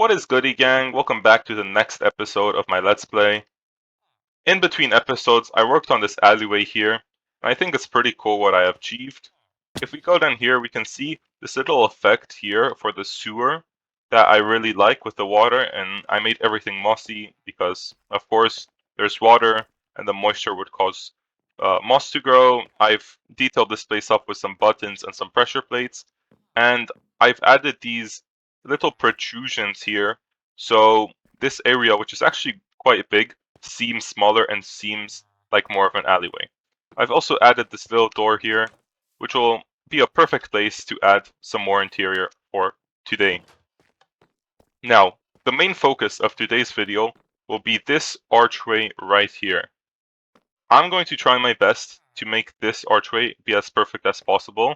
What is goody gang? Welcome back to the next episode of my Let's Play. In between episodes, I worked on this alleyway here, and I think it's pretty cool what I have achieved. If we go down here, we can see this little effect here for the sewer that I really like with the water, and I made everything mossy because, of course, there's water, and the moisture would cause moss to grow. I've detailed this place up with some buttons and some pressure plates, and I've added these little protrusions here, so this area, which is actually quite big, seems smaller and seems like more of an alleyway. I've also added this little door here, which will be a perfect place to add some more interior for today. Now, the main focus of today's video will be this archway right here. I'm going to try my best to make this archway be as perfect as possible,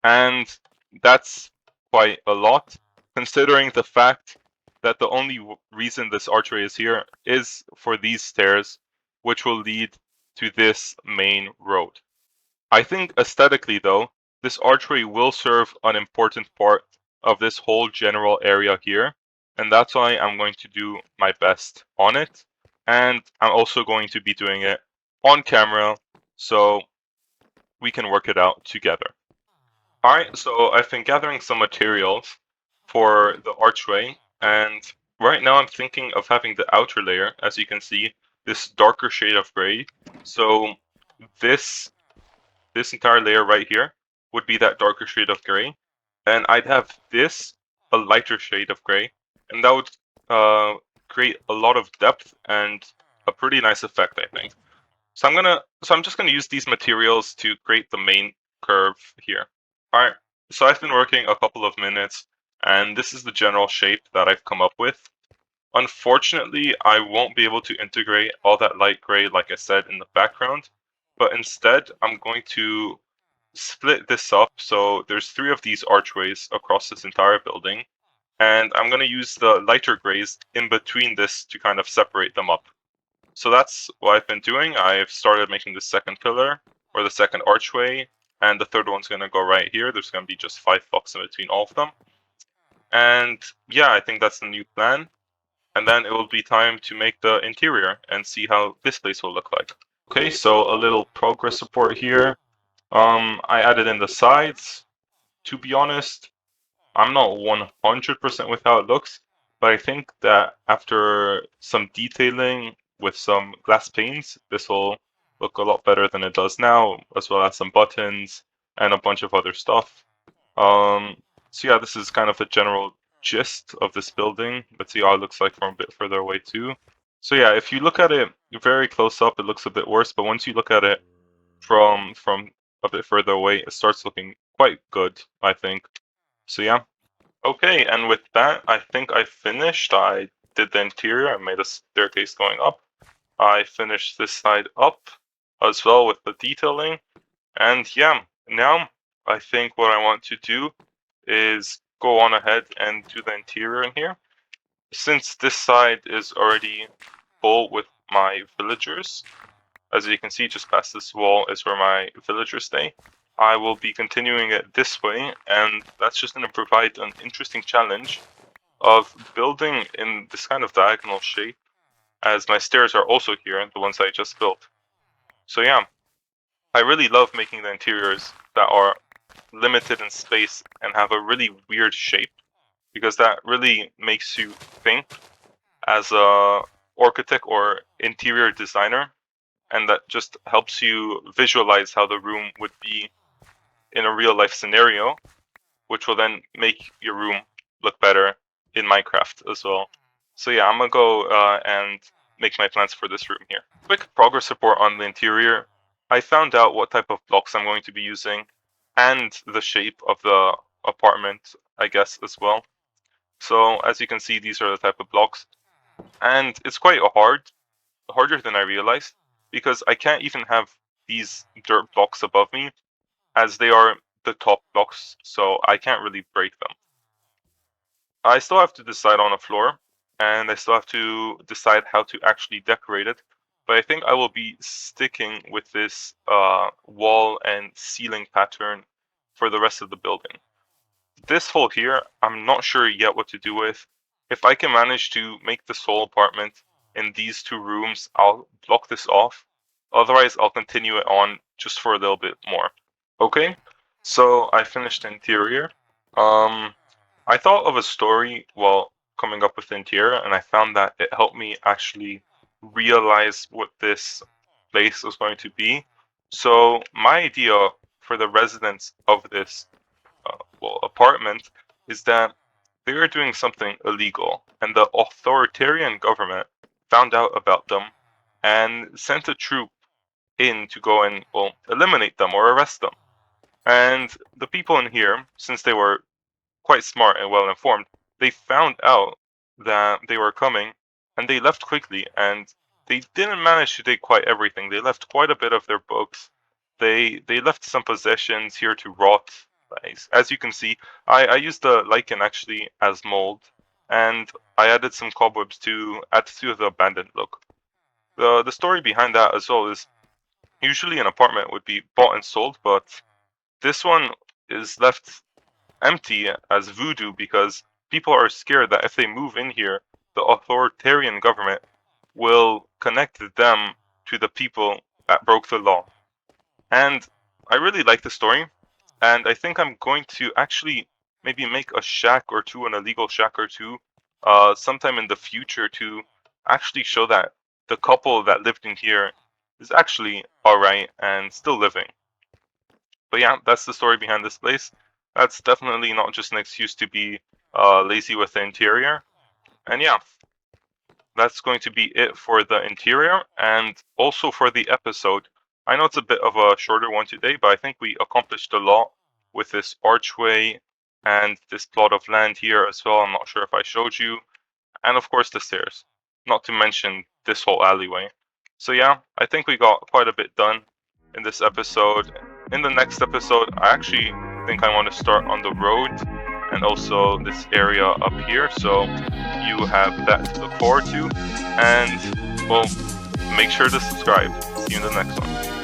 and that's quite a lot, considering the fact that the only reason this archway is here is for these stairs, which will lead to this main road. I think aesthetically though, this archway will serve an important part of this whole general area here, and that's why I'm going to do my best on it, and I'm also going to be doing it on camera so we can work it out together. Alright, so I've been gathering some materials for the archway, and right now I'm thinking of having the outer layer, as you can see, this darker shade of gray. So this entire layer right here would be that darker shade of gray, and I'd have this a lighter shade of gray, and that would create a lot of depth and a pretty nice effect, I think. So I'm just gonna use these materials to create the main curve here. Alright, so I've been working a couple of minutes, and this is the general shape that I've come up with. Unfortunately, I won't be able to integrate all that light gray like I said in the background, but instead I'm going to split this up so there's 3 of these archways across this entire building, and I'm going to use the lighter grays in between this to kind of separate them up. So that's what I've been doing. I've started making the second pillar, or the second archway, and the third one's going to go right here. There's going to be just 5 blocks in between all of them. And yeah, I think that's the new plan. And then it will be time to make the interior and see how this place will look like. Okay, so a little progress report here. I added in the sides. To be honest, I'm not 100% with how it looks, but I think that after some detailing with some glass panes, this will look a lot better than it does now, as well as some buttons and a bunch of other stuff. So yeah, this is kind of the general gist of this building. Let's see how it looks like from a bit further away too. So yeah, if you look at it very close up, it looks a bit worse, but once you look at it from a bit further away, it starts looking quite good, I think. So yeah. Okay, and with that, I think I finished. I did the interior, I made a staircase going up. I finished this side up as well with the detailing. And yeah, now I think what I want to do is go on ahead and do the interior in here. Since this side is already full with my villagers, as you can see, just past this wall is where my villagers stay. I will be continuing it this way, and that's just going to provide an interesting challenge of building in this kind of diagonal shape, as my stairs are also here, the ones I just built. So yeah, I really love making the interiors that are limited in space and have a really weird shape, because that really makes you think as a architect or interior designer, and that just helps you visualize how the room would be in a real life scenario, which will then make your room look better in Minecraft as well. So yeah, I'm gonna go and make my plans for this room here. Quick progress report on the interior. I found out what type of blocks I'm going to be using and the shape of the apartment, I guess, as well. So as you can see, these are the type of blocks, and it's quite harder than I realized, because I can't even have these dirt blocks above me, as they are the top blocks, so I can't really break them. I still have to decide on a floor, and I still have to decide how to actually decorate it, but I think I will be sticking with this wall and ceiling pattern for the rest of the building. This hole here, I'm not sure yet what to do with. If I can manage to make this whole apartment in these 2 rooms, I'll block this off. Otherwise, I'll continue it on just for a little bit more. Okay, so I finished the interior. I thought of a story while coming up with the interior, and I found that it helped me actually realize what this place was going to be. So my idea for the residents of this apartment is that they are doing something illegal, and the authoritarian government found out about them and sent a troop in to go and eliminate them or arrest them. And the people in here, since they were quite smart and well informed, they found out that they were coming, and they left quickly, and they didn't manage to take quite everything. They left quite a bit of their books. They left some possessions here to rot. As you can see, I used the lichen actually as mold, and I added some cobwebs to add to the abandoned look. The story behind that as well is usually an apartment would be bought and sold, but this one is left empty as voodoo because people are scared that if they move in here, the authoritarian government will connect them to the people that broke the law. And I really like the story, and I think I'm going to actually maybe make a shack or two, an illegal shack or two, sometime in the future to actually show that the couple that lived in here is actually alright and still living. But yeah, that's the story behind this place. That's definitely not just an excuse to be lazy with the interior. And yeah, that's going to be it for the interior and also for the episode. I know it's a bit of a shorter one today, but I think we accomplished a lot with this archway and this plot of land here as well. I'm not sure if I showed you. And of course the stairs, not to mention this whole alleyway. So yeah, I think we got quite a bit done in this episode. In the next episode, I actually think I want to start on the road and also this area up here, so you have that to look forward to. And well, make sure to subscribe. See you in the next one.